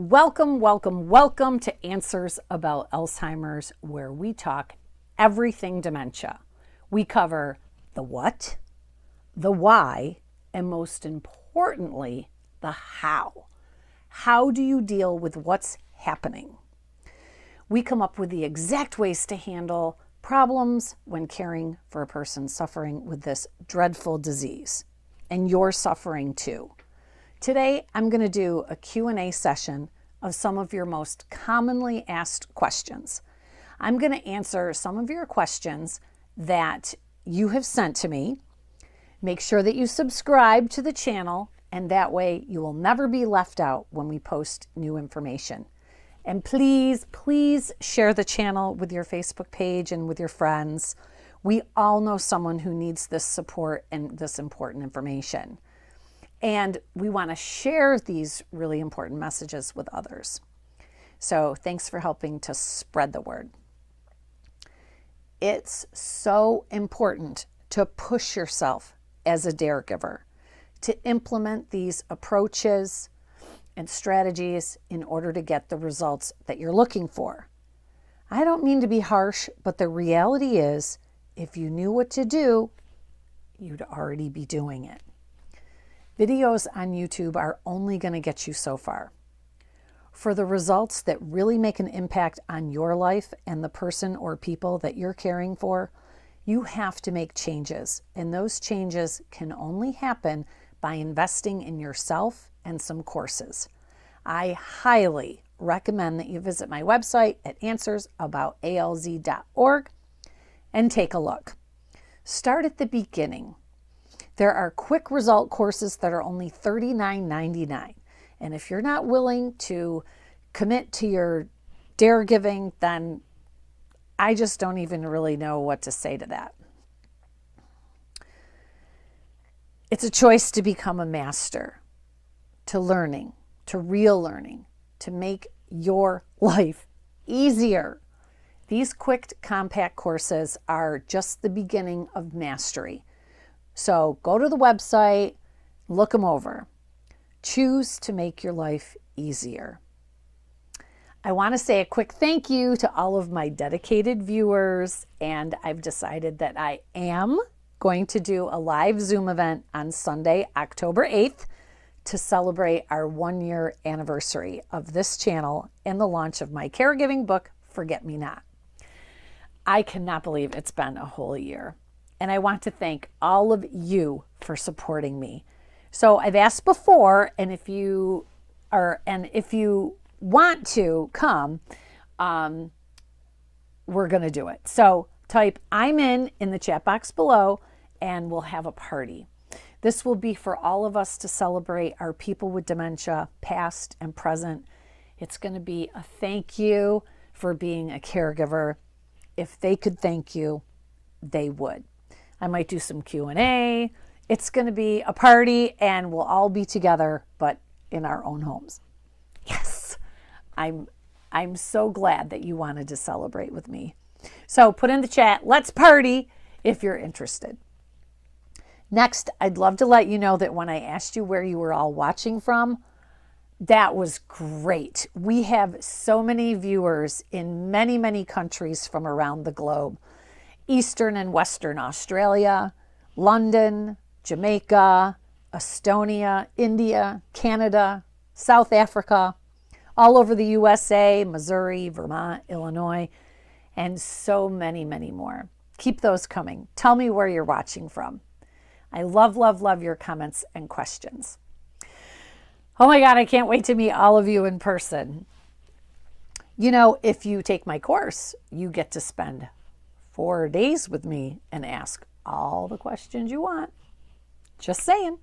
Welcome, welcome, welcome to Answers About Alzheimer's, where we talk everything dementia. We cover the what, the why, and most importantly, the how. How do you deal with what's happening? We come up with the exact ways to handle problems when caring for a person suffering with this dreadful disease. And you're suffering too. Today, I'm going to do a Q&A session of some of your most commonly asked questions. I'm going to answer some of your questions that you have sent to me. Make sure that you subscribe to the channel, and that way you will never be left out when we post new information. And please, please share the channel with your Facebook page and with your friends. We all know someone who needs this support and this important information. And we want to share these really important messages with others. So thanks for helping to spread the word. It's so important to push yourself as a dare giver, to implement these approaches and strategies in order to get the results that you're looking for. I don't mean to be harsh, but the reality is, if you knew what to do, you'd already be doing it. Videos on YouTube are only going to get you so far. For the results that really make an impact on your life and the person or people that you're caring for, you have to make changes. And those changes can only happen by investing in yourself and some courses. I highly recommend that you visit my website at answersaboutalz.org and take a look. Start at the beginning. There are quick result courses that are only $39.99. And if you're not willing to commit to your dare giving, then I just don't even really know what to say to that. It's a choice to become a master, to learning, to real learning, to make your life easier. These quick, compact courses are just the beginning of mastery. So go to the website, look them over. Choose to make your life easier. I want to say a quick thank you to all of my dedicated viewers, and I've decided that I am going to do a live Zoom event on Sunday, October 8th, to celebrate our 1-year anniversary of this channel and the launch of my caregiving book, Forget Me Not. I cannot believe it's been a whole year. And I want to thank all of you for supporting me. So I've asked before, and if you want to come, we're going to do it. So type I'm in the chat box below, and we'll have a party. This will be for all of us to celebrate our people with dementia, past and present. It's going to be a thank you for being a caregiver. If they could thank you, they would. I might do some Q&A. It's going to be a party, and we'll all be together, but in our own homes. Yes, I'm so glad that you wanted to celebrate with me. So put in the chat, let's party if you're interested. Next, I'd love to let you know that when I asked you where you were all watching from, that was great. We have so many viewers in many, many countries from around the globe. Eastern and Western Australia, London, Jamaica, Estonia, India, Canada, South Africa, all over the USA, Missouri, Vermont, Illinois, and so many, many more. Keep those coming. Tell me where you're watching from. I love, love, love your comments and questions. Oh my God, I can't wait to meet all of you in person. You know, if you take my course, you get to spend 4 days with me and ask all the questions you want. Just saying.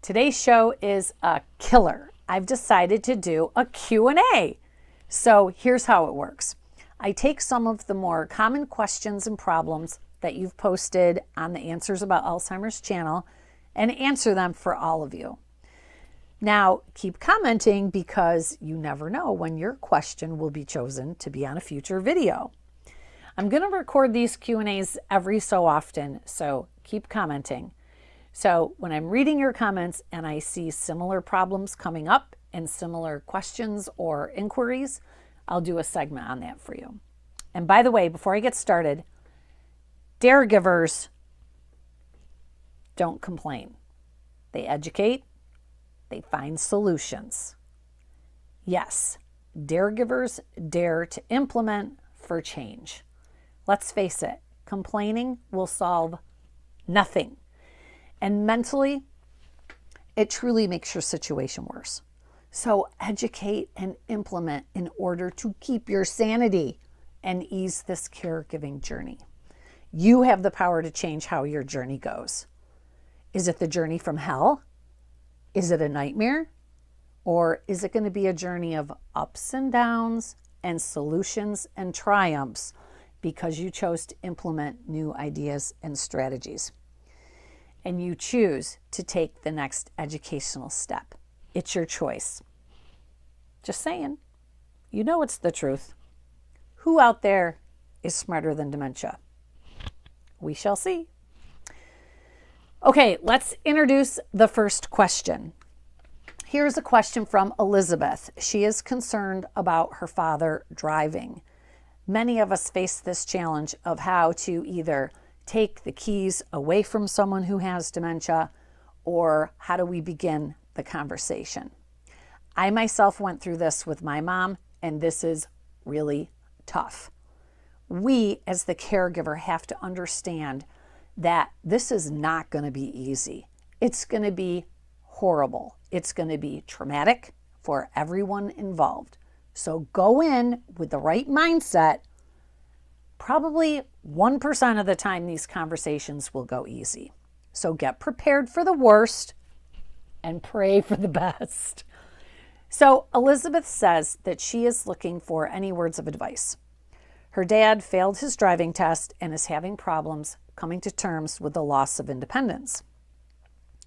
Today's show is a killer. I've decided to do a Q&A. So here's how it works. I take some of the more common questions and problems that you've posted on the Answers About Alzheimer's channel and answer them for all of you. Now, keep commenting because you never know when your question will be chosen to be on a future video. I'm going to record these Q&As every so often, so keep commenting. So when I'm reading your comments and I see similar problems coming up and similar questions or inquiries, I'll do a segment on that for you. And by the way, before I get started, dare givers don't complain. They educate, they find solutions. Yes, dare givers dare to implement for change. Let's face it, complaining will solve nothing. And mentally, it truly makes your situation worse. So educate and implement in order to keep your sanity and ease this caregiving journey. You have the power to change how your journey goes. Is it the journey from hell? Is it a nightmare? Or is it going to be a journey of ups and downs and solutions and triumphs because you chose to implement new ideas and strategies? And you choose to take the next educational step. It's your choice. Just saying. You know it's the truth. Who out there is smarter than dementia? We shall see. Okay, let's introduce the first question. Here's a question from Elizabeth. She is concerned about her father driving. Many of us face this challenge of how to either take the keys away from someone who has dementia, or how do we begin the conversation? I myself went through this with my mom, and this is really tough. We, as the caregiver, have to understand that this is not going to be easy. It's going to be horrible. It's going to be traumatic for everyone involved. So go in with the right mindset. Probably 1% of the time these conversations will go easy. So get prepared for the worst and pray for the best. So Elizabeth says that she is looking for any words of advice. Her dad failed his driving test and is having problems coming to terms with the loss of independence.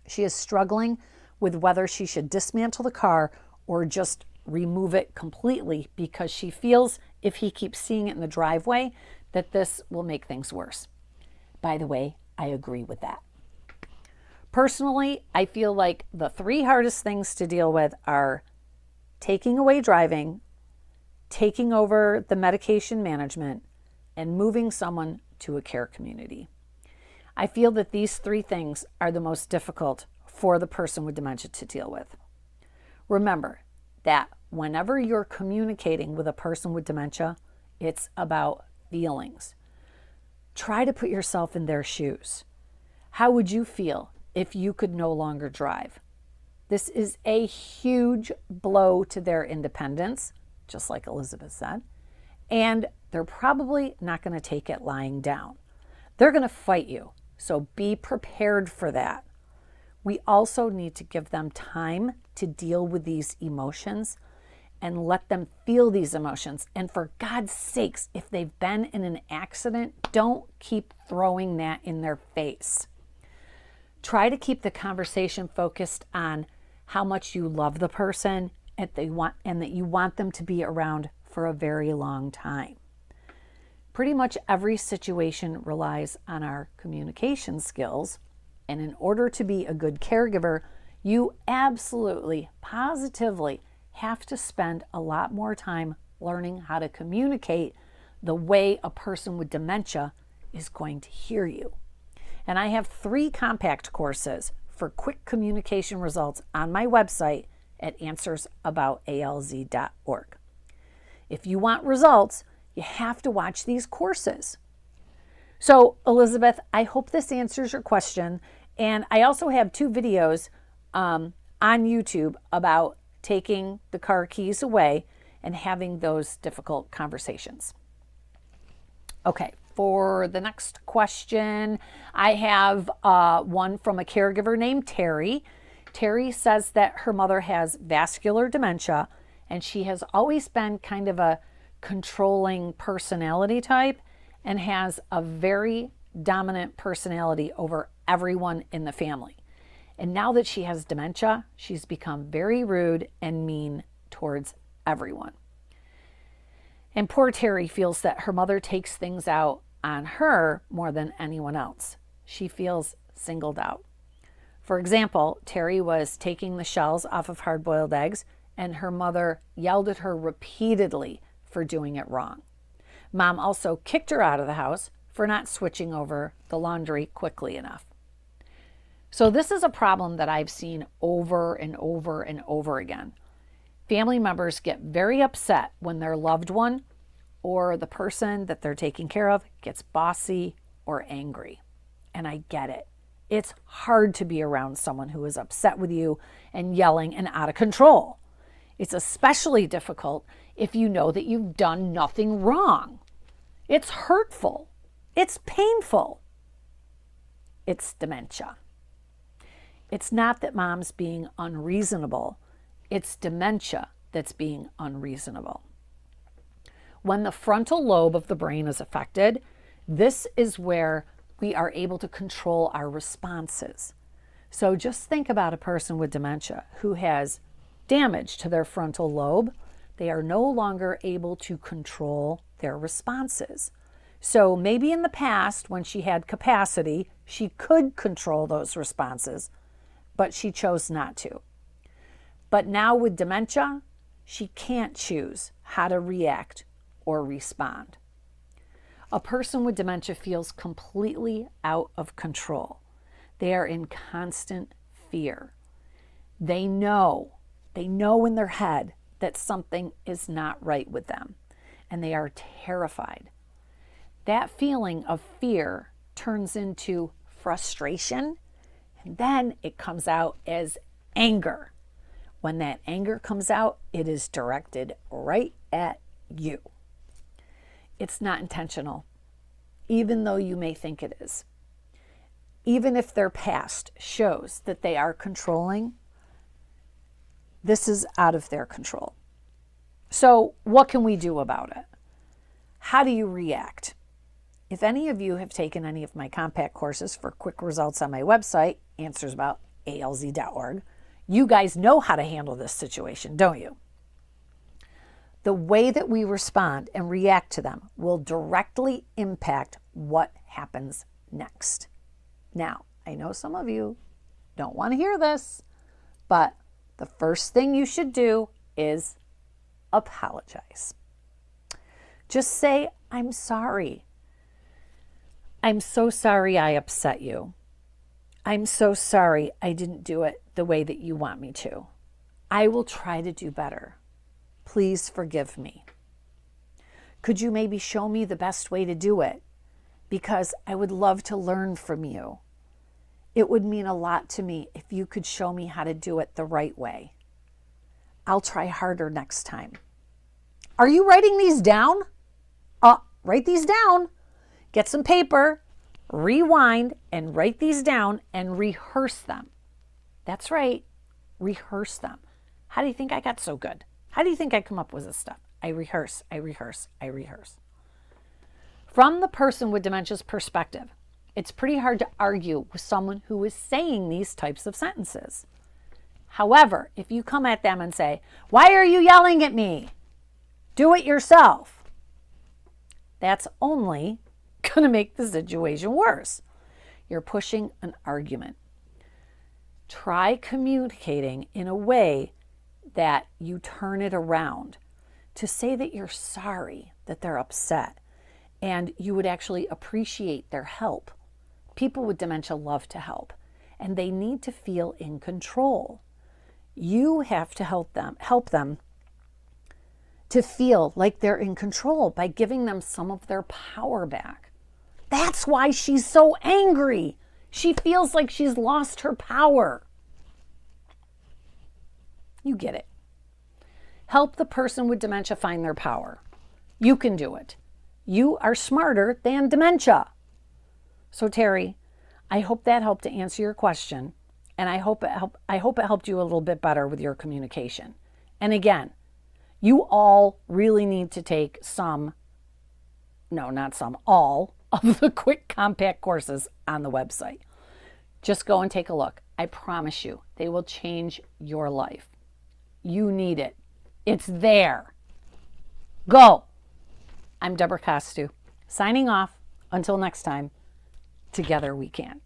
She is struggling with whether she should dismantle the car or just remove it completely because she feels if he keeps seeing it in the driveway that this will make things worse. By the way, I agree with that. Personally, I feel like the three hardest things to deal with are taking away driving, taking over the medication management, and moving someone to a care community. I feel that these three things are the most difficult for the person with dementia to deal with. Remember that whenever you're communicating with a person with dementia, it's about feelings. Try to put yourself in their shoes. How would you feel if you could no longer drive? This is a huge blow to their independence, just like Elizabeth said, and they're probably not going to take it lying down. They're going to fight you, so be prepared for that. We also need to give them time to deal with these emotions and let them feel these emotions. And for God's sakes, if they've been in an accident, don't keep throwing that in their face. Try to keep the conversation focused on how much you love the person and that you want them to be around for a very long time. Pretty much every situation relies on our communication skills, and in order to be a good caregiver, you absolutely, positively have to spend a lot more time learning how to communicate the way a person with dementia is going to hear you. And I have 3 compact courses for quick communication results on my website at answersaboutalz.org. If you want results, you have to watch these courses. So, Elizabeth, I hope this answers your question. And I also have 2 videos on YouTube about taking the car keys away and having those difficult conversations. Okay, for the next question, I have one from a caregiver named Terry. Terry says that her mother has vascular dementia, and she has always been kind of a controlling personality type and has a very dominant personality over everyone in the family. And now that she has dementia, she's become very rude and mean towards everyone. And poor Terry feels that her mother takes things out on her more than anyone else. She feels singled out. For example, Terry was taking the shells off of hard-boiled eggs and her mother yelled at her repeatedly for doing it wrong. Mom also kicked her out of the house for not switching over the laundry quickly enough. So this is a problem that I've seen over and over and over again. Family members get very upset when their loved one or the person that they're taking care of gets bossy or angry. And I get it. It's hard to be around someone who is upset with you and yelling and out of control. It's especially difficult if you know that you've done nothing wrong. It's hurtful. It's painful. It's dementia. It's not that mom's being unreasonable. It's dementia that's being unreasonable. When the frontal lobe of the brain is affected, this is where we are able to control our responses. So just think about a person with dementia who has damage to their frontal lobe. They are no longer able to control their responses. So maybe in the past, when she had capacity, she could control those responses, but she chose not to. But now with dementia, she can't choose how to react or respond. A person with dementia feels completely out of control. They are in constant fear. They know in their head that something is not right with them, and they are terrified. That feeling of fear turns into frustration, and then it comes out as anger. When that anger comes out, it is directed right at you. It's not intentional, even though you may think it is. Even if their past shows that they are controlling, this is out of their control. So what can we do about it? How do you react? If any of you have taken any of my compact courses for quick results on my website, answersabout.alz.org, you guys know how to handle this situation, don't you? The way that we respond and react to them will directly impact what happens next. Now, I know some of you don't want to hear this, but the first thing you should do is apologize. Just say, I'm sorry. I'm so sorry I upset you. I'm so sorry I didn't do it the way that you want me to. I will try to do better. Please forgive me. Could you maybe show me the best way to do it? Because I would love to learn from you. It would mean a lot to me if you could show me how to do it the right way. I'll try harder next time. Are you writing these down? Write these down. Get some paper, rewind, and write these down and rehearse them. That's right, rehearse them. How do you think I got so good? How do you think I come up with this stuff? I rehearse. From the person with dementia's perspective, it's pretty hard to argue with someone who is saying these types of sentences. However, if you come at them and say, "Why are you yelling at me? Do it yourself," that's only going to make the situation worse. You're pushing an argument. Try communicating in a way that you turn it around to say that you're sorry that they're upset and you would actually appreciate their help. People with dementia love to help, and they need to feel in control. You have to help them to feel like they're in control by giving them some of their power back. That's why she's so angry. She feels like she's lost her power. You get it. Help the person with dementia find their power. You can do it. You are smarter than dementia. So Terry, I hope that helped to answer your question, and I hope it helped you a little bit better with your communication. And again, you all really need to take all of the quick compact courses on the website. Just go and take a look. I promise you, they will change your life. You need it. It's there. Go. I'm Debra Costu, signing off. Until next time, together we can.